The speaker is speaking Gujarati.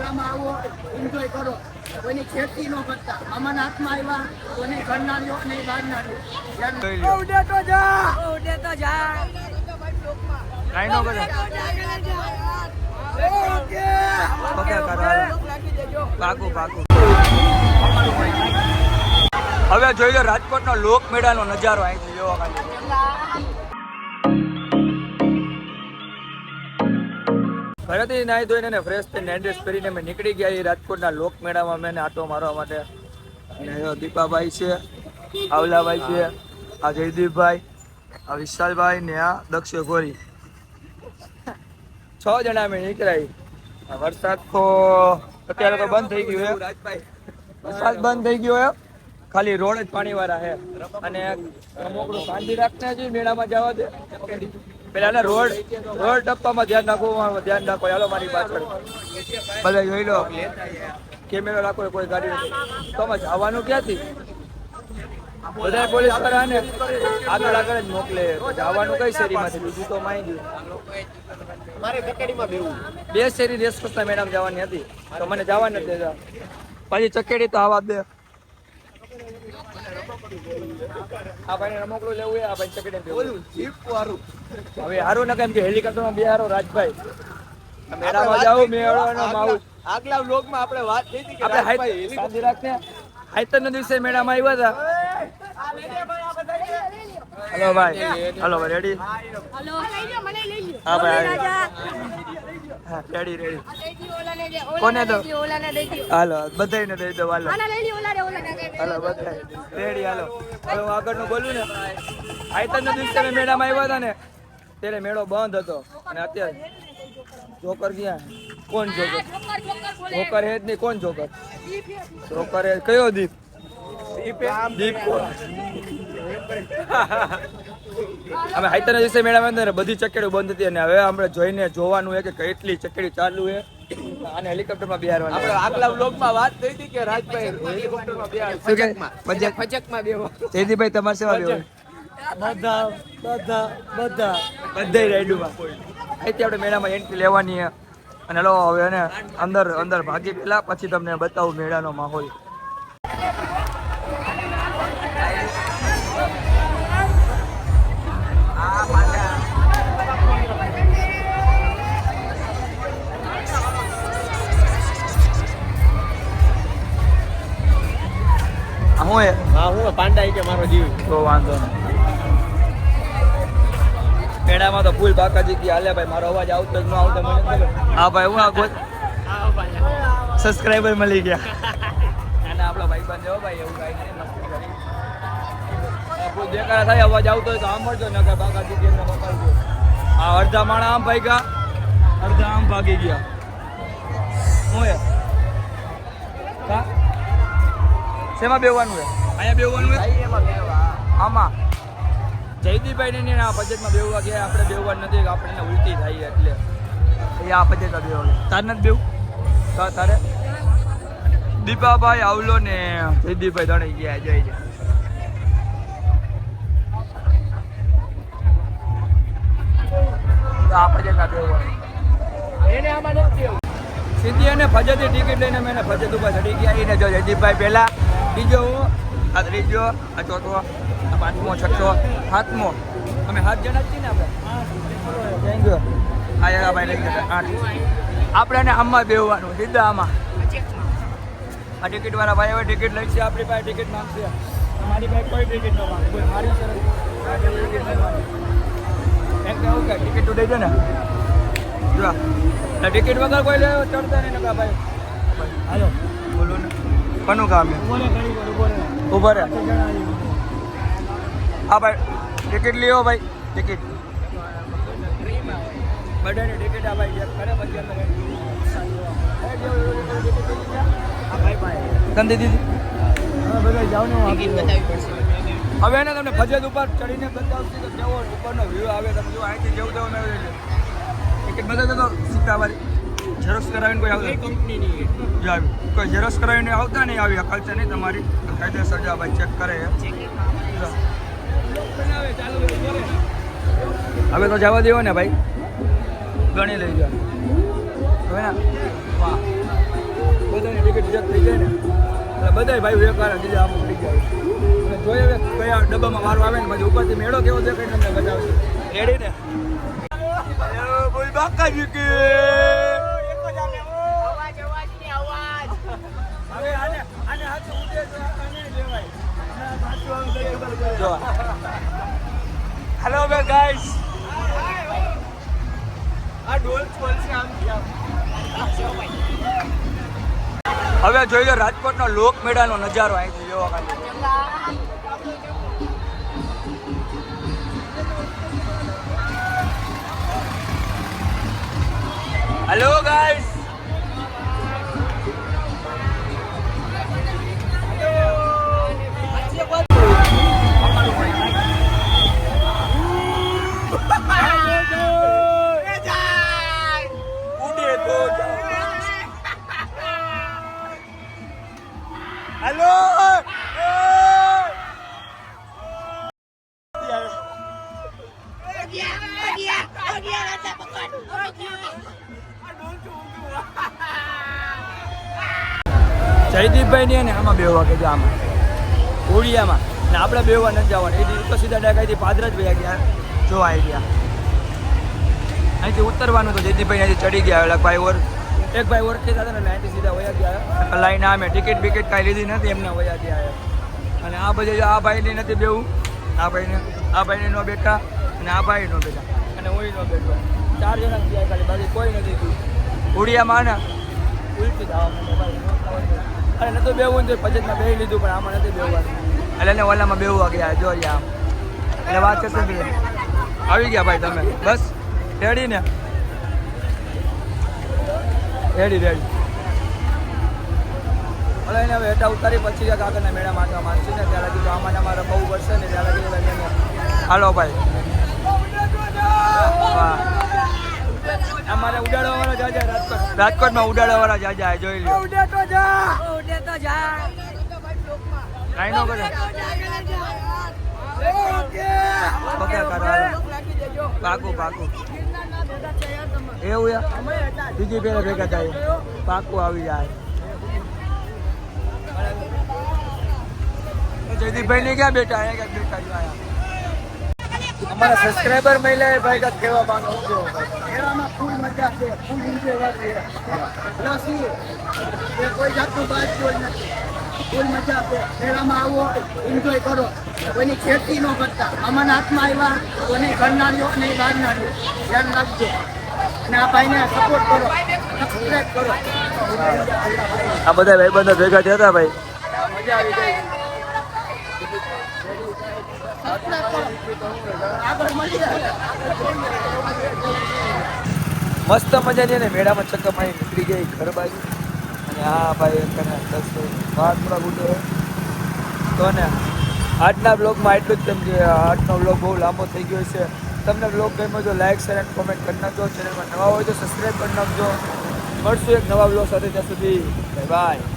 મેળામાં આવો, એન્જોય કરો, કોઈની ખેતી ન કરતા, અમારા હાથમાં આવ્યા, કોઈની ઘરના લ્યો નહીં બહારના લ્યો. ઉડે તો જા, ઉડે તો જા. કાઈ નો કરે. ઓકે પાકું પાકું. હવે જોઈ લો રાજકોટનો લોક મેળાનો નજારો અહીંથી જોવા ખાલી. ઘરેથી નાહી ધોઈને ને ફ્રેશ થઈને એડ્રેસ કરીને મેં નીકળી ગયા એ રાજકોટના લોક મેળામાં મેં આટો મારવા માટે. અને દીપાભાઈ છે, આવલાભાઈ છે, આ જયદીપભાઈ, આ વિશાલભાઈ ને આ દક્ષ ગોરી, 6 જણા મેં નીકળ્યા. વરસાદ તો અત્યારે તો બંધ થઈ ગયો છે, વરસાદ બંધ થઈ ગયો છે, ખાલી રોડ જ પાણી વાળા છે. અને અમુકડું શાંતિ રાખને છે મેળામાં જવા દે. પેલા રોડ ટપ્પામાં ધ્યાન રાખવું, ધ્યાન રાખો. હાલો મારી પાછળ બધા જોઈ લો, કેમેરો રાખો, કોઈ ગાડી નથી. તો આમાં જવાનું ક્યાંથી? બધા પોલીસ વાળા ને આગળ આગળ જ મોકલે. જવાનું કઈ શેરીમાંથી? બીજું તો માઈ ગયું. બે શેરી રેસકોર્સના મેડમ જવાની હતી તો મને જવા નથી દેતા. પછી ચકેડી તો આવા દે. આ ભાઈને રમકડું લેવું આ ભાઈ ચકેડી હવે હારું ના કેમ કે હેલિકોપ્ટરમાં બે હારો રાજભાઈ મેળામાં જાવ મેળાનો માહોલ. આગલા વ્લોગમાં આપણે વાત થઈ હતી કે આપણે શાંતિ રાખને હાઈતરના દિવસે મેળામાં આવ્યા હતા. હલો ભાઈ, હલો ભાઈ, રેડી? હા ભાઈ, હા રેડી રેડી. કોને દો? હાલો બધાને દઈ દો. હાલો હાલો બધા રેડી. હાલો હવે હું આગળનું બોલું ને. આઈતરના દિવસે અમે મેળામાં આવ્યા હતા ને ત્યારે મેળો બંધ હતો. અને અત્યારે જોકર ક્યાં? કોણ જોકર? જોકર હે જ નહીં. કોણ જોકર? જોકર હે કયો દીપ? દીપ અમે હાઈતરના દિવસે મેળામાં અંદર બધી ચકેડું બંધ હતી. અને હવે આપણે જોઈને જોવાનું છે કે કેટલી ચકેડી ચાલુ છે. અને હેલિકોપ્ટરમાં બિહારવાનું. આપણે આગલા વ્લોગમાં વાત થઈ હતી કે રાજભાઈ હેલિકોપ્ટરમાં ફજકમાં બેહો. જયદીપભાઈ તમારે સેવા બેહો. બધા રાઈડમાં અહીંથી આપણે મેળામાં એન્ટ્રી લેવાની છે. અને લો હવે એને અંદર ભાગી પેલા પછી તમને બતાવું મેળાનો માહોલ. હું પાંડા કે મારો જીવ તો વાંધો નહીં. મેળામાં તો ફૂલ બાકાજી થી હાલે ભાઈ. મારો અવાજ આવતો જ ન આવતો મને ખબર. હા ભાઈ હું આ સબસ્ક્રાઈબર મળી ગયા. અને આપણો ભાઈ બંધ જેવો ભાઈ એવું કાંઈ નહીં. મસ્તી કરી કોઈ દેખાડા થાય અવાજ આવતો હોય તો સાંભળજો ને કે બાકાજી થી એમને મોકલજો. આ અડધા માણા આમ ભાઈ ગયા, અડધા આમ ભાગી ગયા. હું શેમાં બેવાનું છે? અહીંયા બેવાનું છે આમાં. જયદીપભાઈ ને આ બજેટમાં બેવવા ગયા. આપણે બેવવા નથી, આપણે ઉલટી થાય એટલે એ આ બજેટમાં બેવા. તાર નથી બેવું? તારે દીપાભાઈ આવલો ને જયદીપભાઈ ત્રણે ગયા. જય જય આ બજેટમાં બેવવા એને આમાં નથી. સીધી અને ફજતની ટિકિટ લઈને અમે ફજત ઉપર ચડી ગયા. એને જો જયદીપભાઈ પહેલા, બીજો હું, આ ત્રીજો, આ ચોથો, આ પાંચમો, છઠ્ઠો, સાતમો. અમે 7 જણા જ છીએ ને આપણે. Thank you. આ જગાભાઈ લઈ ગયા 8. આપણે એને આમાં બેહવાનું સીધા આમાં. આ ટિકિટ વાળા ભાઈ હવે ટિકિટ લઈ છે. આપણી પાસે ટિકિટ માંગશે. મારી પાસે કોઈ ટિકિટ ન માંગે. કોઈ મારી સરસ ટિકિટ નહીં માંગે. એમ કે ઓકે ટિકિટ તો દઈ દે ને. જો ટિકિટ વગર કોઈ લે ચડતા નહીં નકા ભાઈ. હાલો બોલો ને કોનું કામ છે? ઉભો રહે. હા ભાઈ ટિકિટ લ્યો ભાઈ. ટિકિટ બધાની ટિકિટ આ ભાઈ ચેક કરે પછી અંદર દીધી. હવે એને તમને ફજત ઉપર ચડીને બતાવશે કે કેવો ઉપરનો વ્યૂ આવે. તમે જો અહીંથી જેવું તેવું ટિકિટ બધા તો સીતાવાળી ઝેરોક્સ કરાવીને કોઈ આવતા કંપનીની જો આવી કોઈ ઝેરોક્સ કરાવીને આવતા નહીં. આવી અકલ છે નહીં તમારી. કાયદેસર જો ભાઈ ચેક કરે. હવે તો જવા દેવો ને ભાઈ. ગણી લઈ જાઓ હવે ને. વાહ બધા ભાઈ એક વાર દીધા આમ પડી જાય અને જોઈએ હવે કયા ડબ્બામાં વારો આવે ને પછી ઉપરથી મેળો કેવો દેખાય તમને બતાવશે રેડી ને બોલ બાકાજી કે હવે આને હાથ ઉડે તો આને લેવાય જો હેલો બે ગાઈસ આ ડોલ છે આમ હવે જોઈ લો રાજકોટનો લોકમેળાનો નજારો અહીંથી જોવા ખાલી હેલો ગાઈસ હેલો જયદીપભાઈ ને આમાં બેહવા કે જો આમાં ઓડિયામાં ને આપણે બેહવા નથી જવાનું એ તો સીધા ડાકાઈથી પાદરા જ વયા ગયા જો આવી ગયા અહીંથી ઉતરવાનું તો જયદીપભાઈ અહીંથી ચડી ગયા એક ભાઈ ઓળખી હતા ને અહીંથી સીધા વયા ગયા લાઈને અમે ટિકિટ બિકિટ કાંઈ લીધી નથી એમને વયા ગયા અને આ બધે આ ભાઈને નથી બેવું આ ભાઈને નો બેઠા અને આ ભાઈ નો બેઠા અને હું નો બેઠો 4 જણા ગયા ખાલી બાકી કોઈ નથી ગયું ઓડિયામાં ને ઉલટી થવા અરે નતું બેવું ને પચેતમાં બેહી લીધું પણ આમાં નથી બેવાનું એટલે એને ઓલામાં બેવું ગયા જો આમ એટલે વાત છે શું આવી ગયા ભાઈ તમે બસ રેડી ને રેડી હવે એને હવે હેઠા ઉતારી પછી આગળના મેળા માટવા માંગશે ને ત્યારે કીધું આમાં અમારે બહુ વર્ષે ને ત્યારે કીધું હાલો ભાઈ અમારે ઉડાડવા વાળા જાજા રાજકોટમાં ઉડાડવા વાળા જાજા જોઈ લો ઉડે તો જા કાઈ નો કરે ઓકે પાકું એવું યાર બીજી પેલા ભેગા થાય પાકું આવી જાય જયદીપભાઈ ને ક્યાં બેઠા અહીંયા ક્યાંક બેઠા અમારા સબસ્ક્રાઈબર મહિલાએ ભાઈ કાંઈક કહેવા માંગો છો મેળામાં ફૂલ મજા છે ફૂલ એન્જોય છે કોઈ જાતનું બાદ કોઈ નથી ફૂલ મજા છે મેળામાં આવો એન્જોય કરો કોઈની ખેતી ન કરતા અમારા હાથમાં આવ્યા કોની ઘરના લ્યો ને બહારના લ્યો ધ્યાન રાખજો અને આ ભાઈને સપોર્ટ કરો સબસ્ક્રાઈબ કરો આ બધા ભાઈબંધો ભેગા થયા હતા ભાઈ મજા આવી ગઈ મસ્ત મજા છે ને મેળામાં ચક્કર મારી નીકળી ગઈ ઘર બાજુ અને હા ભાઈ વાત થોડા ગુડે તો ને આજના બ્લોગમાં એટલું જ કેમ કે આજનો બ્લોગ બહુ લાંબો થઈ ગયો છે તમને બ્લોગ ગમ્યો તો લાઈક શેર એન્ડ કોમેન્ટ કરી નાખજો ચેનલમાં નવા હોય તો સબસ્ક્રાઈબ કરી નાખજો મળશું એક નવા બ્લોગ સાથે ત્યાં સુધી બાય બાય